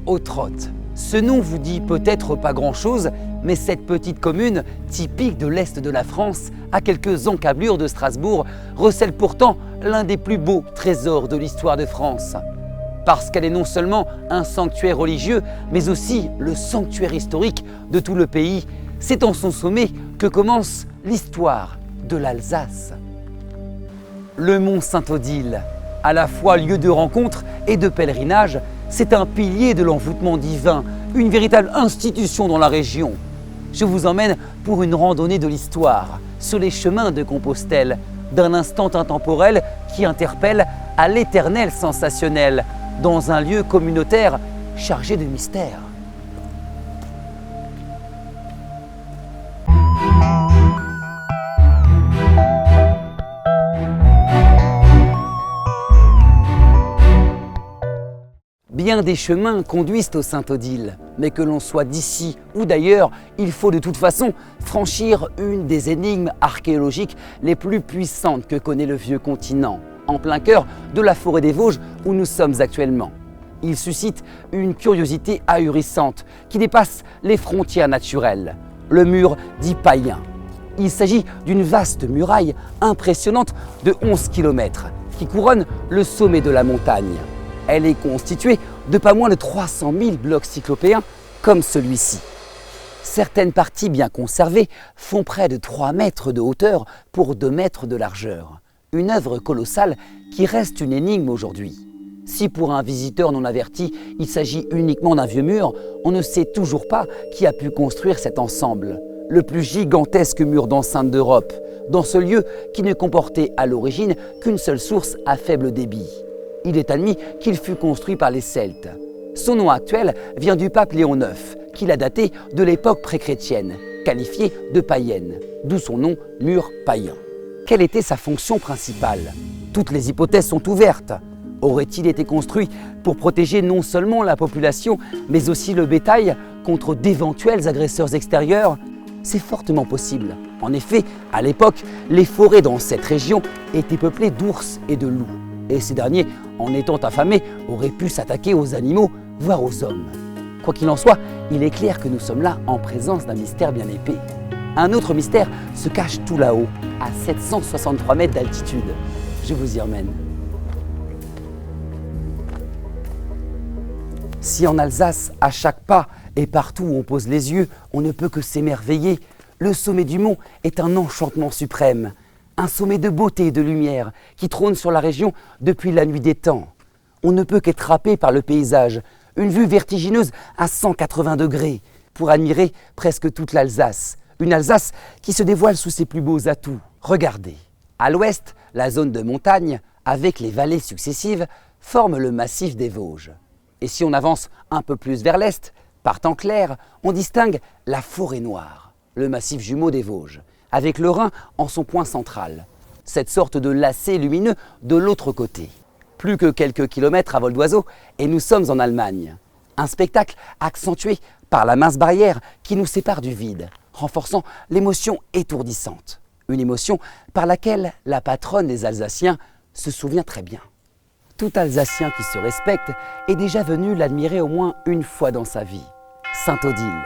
Autrotte. Ce nom vous dit peut-être pas grand-chose, mais cette petite commune, typique de l'Est de la France, à quelques encablures de Strasbourg, recèle pourtant l'un des plus beaux trésors de l'histoire de France. Parce qu'elle est non seulement un sanctuaire religieux, mais aussi le sanctuaire historique de tout le pays, c'est en son sommet que commence l'histoire de l'Alsace. Le mont Saint-Odile, à la fois lieu de rencontre et de pèlerinage, c'est un pilier de l'envoûtement divin, une véritable institution dans la région. Je vous emmène pour une randonnée de l'histoire, sur les chemins de Compostelle, d'un instant intemporel qui interpelle à l'éternel sensationnel, dans un lieu communautaire chargé de mystère. Bien des chemins conduisent au Saint-Odile, mais que l'on soit d'ici ou d'ailleurs, il faut de toute façon franchir une des énigmes archéologiques les plus puissantes que connaît le vieux continent, en plein cœur de la forêt des Vosges où nous sommes actuellement. Il suscite une curiosité ahurissante qui dépasse les frontières naturelles, le mur dit païen. Il s'agit d'une vaste muraille impressionnante de 11 km qui couronne le sommet de la montagne. Elle est constituée de pas moins de 300 000 blocs cyclopéens comme celui-ci. Certaines parties bien conservées font près de 3 mètres de hauteur pour 2 mètres de largeur. Une œuvre colossale qui reste une énigme aujourd'hui. Si pour un visiteur non averti, il s'agit uniquement d'un vieux mur, on ne sait toujours pas qui a pu construire cet ensemble. Le plus gigantesque mur d'enceinte d'Europe, dans ce lieu qui ne comportait à l'origine qu'une seule source à faible débit. Il est admis qu'il fut construit par les Celtes. Son nom actuel vient du pape Léon IX, qui l'a daté de l'époque pré-chrétienne, qualifiée de païenne, d'où son nom mur païen. Quelle était sa fonction principale? Toutes les hypothèses sont ouvertes. Aurait-il été construit pour protéger non seulement la population, mais aussi le bétail contre d'éventuels agresseurs extérieurs? C'est fortement possible. En effet, à l'époque, les forêts dans cette région étaient peuplées d'ours et de loups. Et ces derniers, en étant affamés, auraient pu s'attaquer aux animaux, voire aux hommes. Quoi qu'il en soit, il est clair que nous sommes là en présence d'un mystère bien épais. Un autre mystère se cache tout là-haut, à 763 mètres d'altitude. Je vous y emmène. Si en Alsace, à chaque pas et partout où on pose les yeux, on ne peut que s'émerveiller, le sommet du mont est un enchantement suprême. Un sommet de beauté et de lumière qui trône sur la région depuis la nuit des temps. On ne peut qu'être happé par le paysage, une vue vertigineuse à 180 degrés pour admirer presque toute l'Alsace. Une Alsace qui se dévoile sous ses plus beaux atouts. Regardez, à l'ouest, la zone de montagne, avec les vallées successives, forme le massif des Vosges. Et si on avance un peu plus vers l'est, par temps clair, on distingue la forêt noire, le massif jumeau des Vosges, avec le Rhin en son point central. Cette sorte de lacet lumineux de l'autre côté. Plus que quelques kilomètres à vol d'oiseau et nous sommes en Allemagne. Un spectacle accentué par la mince barrière qui nous sépare du vide, renforçant l'émotion étourdissante. Une émotion par laquelle la patronne des Alsaciens se souvient très bien. Tout Alsacien qui se respecte est déjà venu l'admirer au moins une fois dans sa vie. Saint-Odile.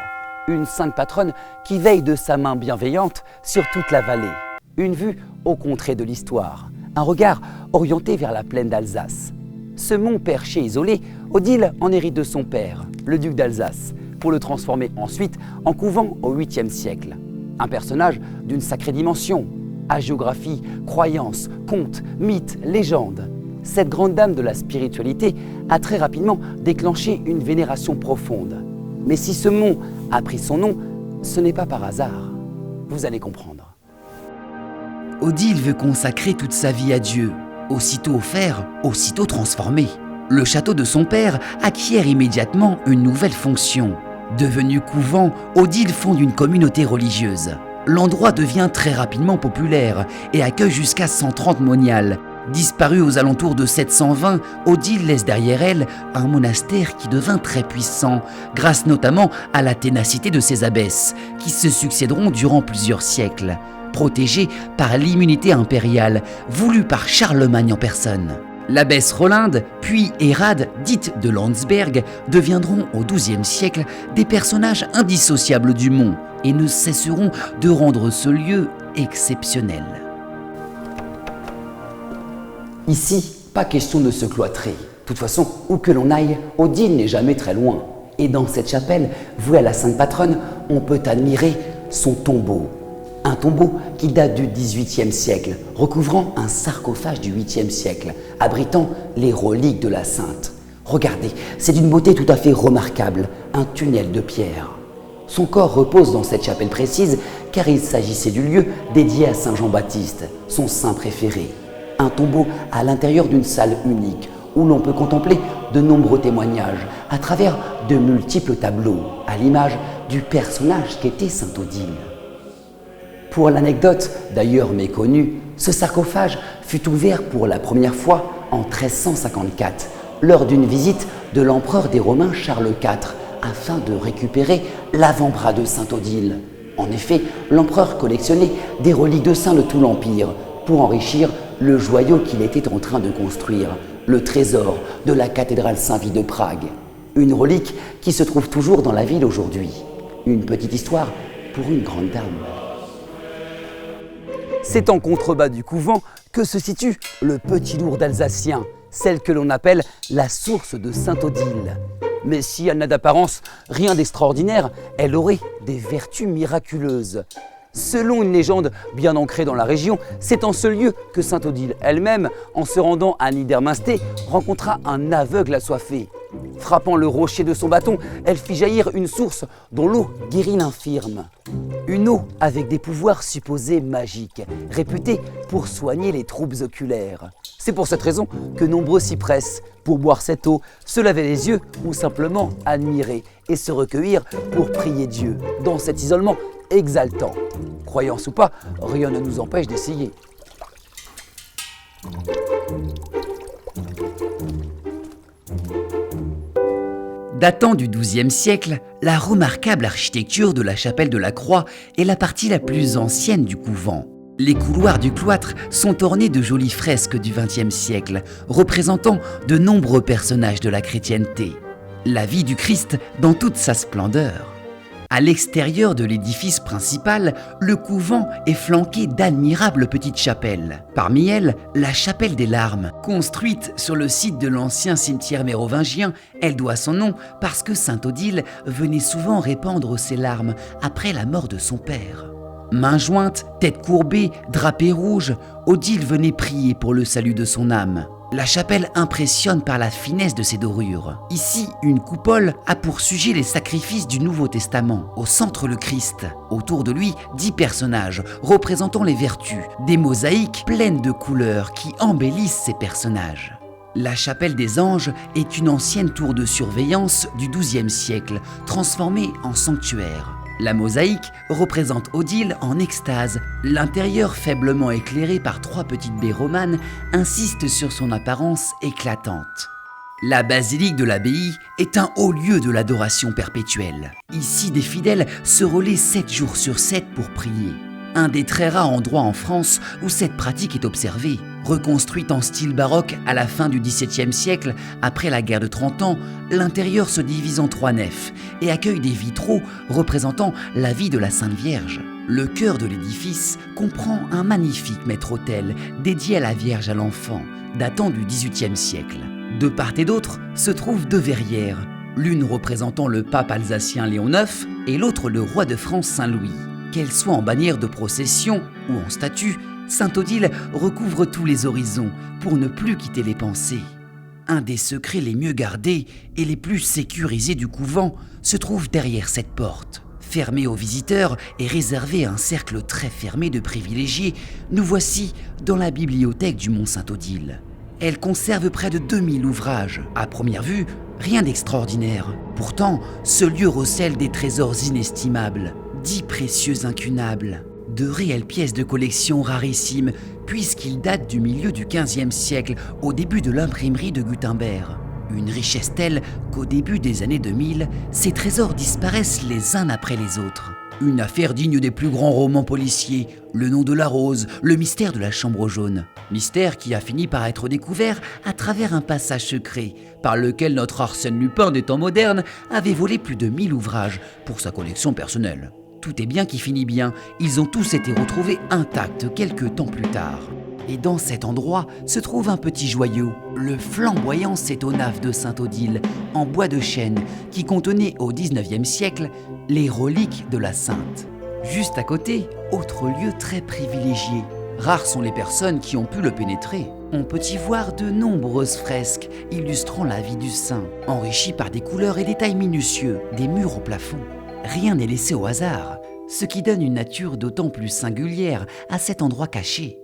Une sainte patronne qui veille de sa main bienveillante sur toute la vallée. Une vue aux contrées de l'histoire, un regard orienté vers la plaine d'Alsace. Ce mont perché isolé, Odile en hérite de son père, le duc d'Alsace, pour le transformer ensuite en couvent au 8e siècle. Un personnage d'une sacrée dimension, hagiographie, croyances, contes, mythes, légendes. Cette grande dame de la spiritualité a très rapidement déclenché une vénération profonde. Mais si ce mont a pris son nom, ce n'est pas par hasard. Vous allez comprendre. Odile veut consacrer toute sa vie à Dieu. Aussitôt offert, aussitôt transformé. Le château de son père acquiert immédiatement une nouvelle fonction. Devenu couvent, Odile fonde une communauté religieuse. L'endroit devient très rapidement populaire et accueille jusqu'à 130 moniales. Disparue aux alentours de 720, Odile laisse derrière elle un monastère qui devint très puissant, grâce notamment à la ténacité de ses abbesses, qui se succéderont durant plusieurs siècles, protégées par l'immunité impériale, voulue par Charlemagne en personne. L'abbesse Rolinde, puis Hérade, dite de Landsberg, deviendront au XIIe siècle des personnages indissociables du Mont et ne cesseront de rendre ce lieu exceptionnel. Ici, pas question de se cloîtrer. De toute façon, où que l'on aille, Odile n'est jamais très loin. Et dans cette chapelle, vouée à la Sainte Patronne, on peut admirer son tombeau. Un tombeau qui date du XVIIIe siècle, recouvrant un sarcophage du 8e siècle, abritant les reliques de la Sainte. Regardez, c'est d'une beauté tout à fait remarquable, un tunnel de pierre. Son corps repose dans cette chapelle précise car il s'agissait du lieu dédié à Saint Jean-Baptiste, son saint préféré. Un tombeau à l'intérieur d'une salle unique où l'on peut contempler de nombreux témoignages à travers de multiples tableaux, à l'image du personnage qu'était Sainte Odile. Pour l'anecdote, d'ailleurs méconnue, ce sarcophage fut ouvert pour la première fois en 1354, lors d'une visite de l'empereur des Romains Charles IV, afin de récupérer l'avant-bras de Sainte Odile. En effet, l'empereur collectionnait des reliques de saints de tout l'Empire pour enrichir le joyau qu'il était en train de construire, le trésor de la cathédrale Saint-Vit de Prague. Une relique qui se trouve toujours dans la ville aujourd'hui. Une petite histoire pour une grande dame. C'est en contrebas du couvent que se situe le Petit Lourdes alsacien, celle que l'on appelle la source de Sainte Odile. Mais si elle n'a d'apparence rien d'extraordinaire, elle aurait des vertus miraculeuses. Selon une légende bien ancrée dans la région, c'est en ce lieu que Sainte Odile elle-même, en se rendant à Niedermünster, rencontra un aveugle assoiffé. Frappant le rocher de son bâton, elle fit jaillir une source dont l'eau guérit l'infirme. Une eau avec des pouvoirs supposés magiques, réputée pour soigner les troubles oculaires. C'est pour cette raison que nombreux s'y pressent pour boire cette eau, se laver les yeux ou simplement admirer et se recueillir pour prier Dieu dans cet isolement exaltant. Croyance ou pas, rien ne nous empêche d'essayer. Datant du XIIe siècle, la remarquable architecture de la chapelle de la Croix est la partie la plus ancienne du couvent. Les couloirs du cloître sont ornés de jolies fresques du XXe siècle, représentant de nombreux personnages de la chrétienté. La vie du Christ dans toute sa splendeur. À l'extérieur de l'édifice principal, le couvent est flanqué d'admirables petites chapelles. Parmi elles, la chapelle des larmes, construite sur le site de l'ancien cimetière mérovingien, elle doit son nom parce que Sainte Odile venait souvent répandre ses larmes après la mort de son père. Mains jointes, tête courbée, drapée rouge, Odile venait prier pour le salut de son âme. La chapelle impressionne par la finesse de ses dorures. Ici, une coupole a pour sujet les sacrifices du Nouveau Testament. Au centre, le Christ. Autour de lui, 10 personnages représentant les vertus. Des mosaïques pleines de couleurs qui embellissent ces personnages. La chapelle des Anges est une ancienne tour de surveillance du XIIe siècle, transformée en sanctuaire. La mosaïque représente Odile en extase. L'intérieur, faiblement éclairé par 3 petites baies romanes, insiste sur son apparence éclatante. La basilique de l'abbaye est un haut lieu de l'adoration perpétuelle. Ici, des fidèles se relaient 7 jours sur 7 pour prier. Un des très rares endroits en France où cette pratique est observée. Reconstruite en style baroque à la fin du XVIIe siècle, après la guerre de 30 ans, l'intérieur se divise en 3 nefs et accueille des vitraux représentant la vie de la Sainte Vierge. Le cœur de l'édifice comprend un magnifique maître-autel dédié à la Vierge à l'enfant, datant du XVIIIe siècle. De part et d'autre se trouvent 2 verrières, l'une représentant le pape alsacien Léon IX et l'autre le roi de France Saint-Louis. Qu'elle soit en bannière de procession ou en statue, Sainte Odile recouvre tous les horizons pour ne plus quitter les pensées. Un des secrets les mieux gardés et les plus sécurisés du couvent se trouve derrière cette porte. Fermée aux visiteurs et réservée à un cercle très fermé de privilégiés, nous voici dans la bibliothèque du Mont Sainte-Odile. Elle conserve près de 2000 ouvrages. À première vue, rien d'extraordinaire. Pourtant, ce lieu recèle des trésors inestimables. 10 précieux incunables, de réelles pièces de collection rarissimes, puisqu'ils datent du milieu du XVe siècle, au début de l'imprimerie de Gutenberg. Une richesse telle qu'au début des années 2000, ces trésors disparaissent les uns après les autres. Une affaire digne des plus grands romans policiers, Le nom de la rose, le mystère de la chambre jaune. Mystère qui a fini par être découvert à travers un passage secret par lequel notre Arsène Lupin des temps modernes avait volé plus de 1000 ouvrages pour sa collection personnelle. Tout est bien qui finit bien, ils ont tous été retrouvés intacts quelques temps plus tard. Et dans cet endroit se trouve un petit joyau, le flamboyant cétonave de Sainte-Odile, en bois de chêne, qui contenait au XIXe siècle les reliques de la sainte. Juste à côté, autre lieu très privilégié. Rares sont les personnes qui ont pu le pénétrer. On peut y voir de nombreuses fresques illustrant la vie du saint, enrichies par des couleurs et détails minutieux, des murs au plafond. Rien n'est laissé au hasard, ce qui donne une nature d'autant plus singulière à cet endroit caché.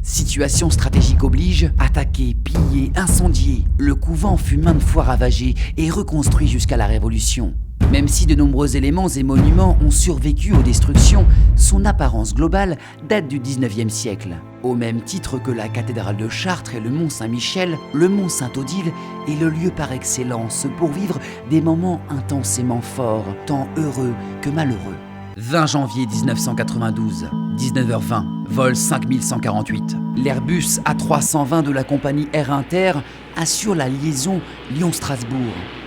Situation stratégique oblige, attaqué, pillé, incendié, le couvent fut maintes fois ravagé et reconstruit jusqu'à la Révolution. Même si de nombreux éléments et monuments ont survécu aux destructions, son apparence globale date du XIXe siècle. Au même titre que la cathédrale de Chartres et le mont Saint-Michel, le mont Sainte-Odile est le lieu par excellence pour vivre des moments intensément forts, tant heureux que malheureux. 20 janvier 1992, 19h20, vol 5148. L'Airbus A320 de la compagnie Air Inter assure la liaison Lyon-Strasbourg.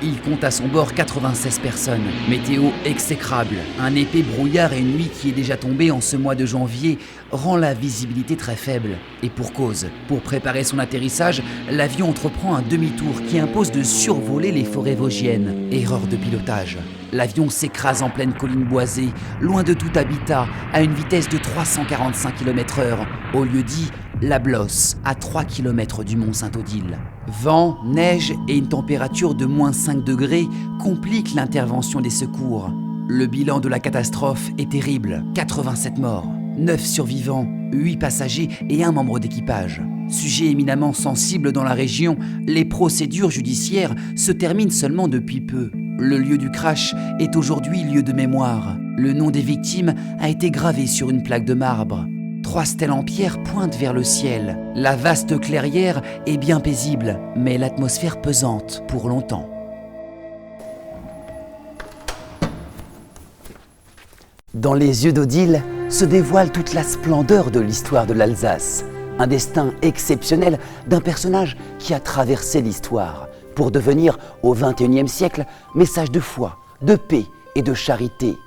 Il compte à son bord 96 personnes. Météo exécrable. Un épais brouillard et une nuit qui est déjà tombée en ce mois de janvier rend la visibilité très faible. Et pour cause. Pour préparer son atterrissage, l'avion entreprend un demi-tour qui impose de survoler les forêts vosgiennes. Erreur de pilotage. L'avion s'écrase en pleine colline boisée, loin de tout habitat, à une vitesse de 345 km/h, au lieu dit La Blosse, à 3 km du mont Sainte-Odile. Vent, neige et une température de moins 5 degrés compliquent l'intervention des secours. Le bilan de la catastrophe est terrible, 87 morts, 9 survivants, 8 passagers et 1 membre d'équipage. Sujet éminemment sensible dans la région, les procédures judiciaires se terminent seulement depuis peu. Le lieu du crash est aujourd'hui lieu de mémoire. Le nom des victimes a été gravé sur une plaque de marbre. 3 stèles en pierre pointent vers le ciel. La vaste clairière est bien paisible, mais l'atmosphère pesante pour longtemps. Dans les yeux d'Odile se dévoile toute la splendeur de l'histoire de l'Alsace. Un destin exceptionnel d'un personnage qui a traversé l'histoire pour devenir, au XXIe siècle, message de foi, de paix et de charité.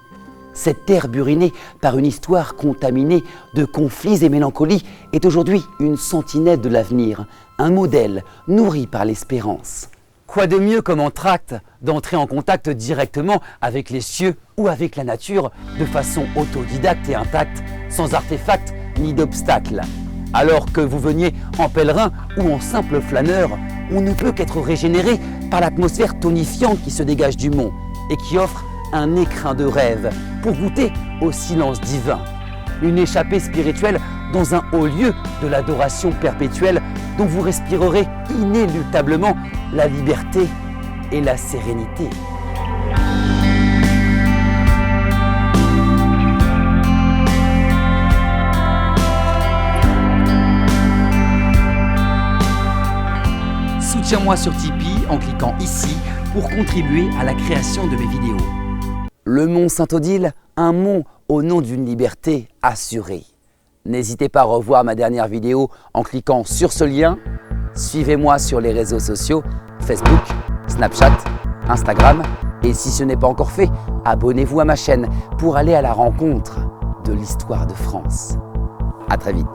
Cette terre burinée par une histoire contaminée de conflits et mélancolies est aujourd'hui une sentinelle de l'avenir, un modèle nourri par l'espérance. Quoi de mieux comme entracte d'entrer en contact directement avec les cieux ou avec la nature de façon autodidacte et intacte, sans artefacts ni d'obstacles. Alors que vous veniez en pèlerin ou en simple flâneur, on ne peut qu'être régénéré par l'atmosphère tonifiante qui se dégage du mont et qui offre un écrin de rêve pour goûter au silence divin. Une échappée spirituelle dans un haut lieu de l'adoration perpétuelle dont vous respirerez inéluctablement la liberté et la sérénité. Soutiens-moi sur Tipeee en cliquant ici pour contribuer à la création de mes vidéos. Le mont Sainte-Odile, un mont au nom d'une liberté assurée. N'hésitez pas à revoir ma dernière vidéo en cliquant sur ce lien. Suivez-moi sur les réseaux sociaux, Facebook, Snapchat, Instagram. Et si ce n'est pas encore fait, abonnez-vous à ma chaîne pour aller à la rencontre de l'histoire de France. À très vite.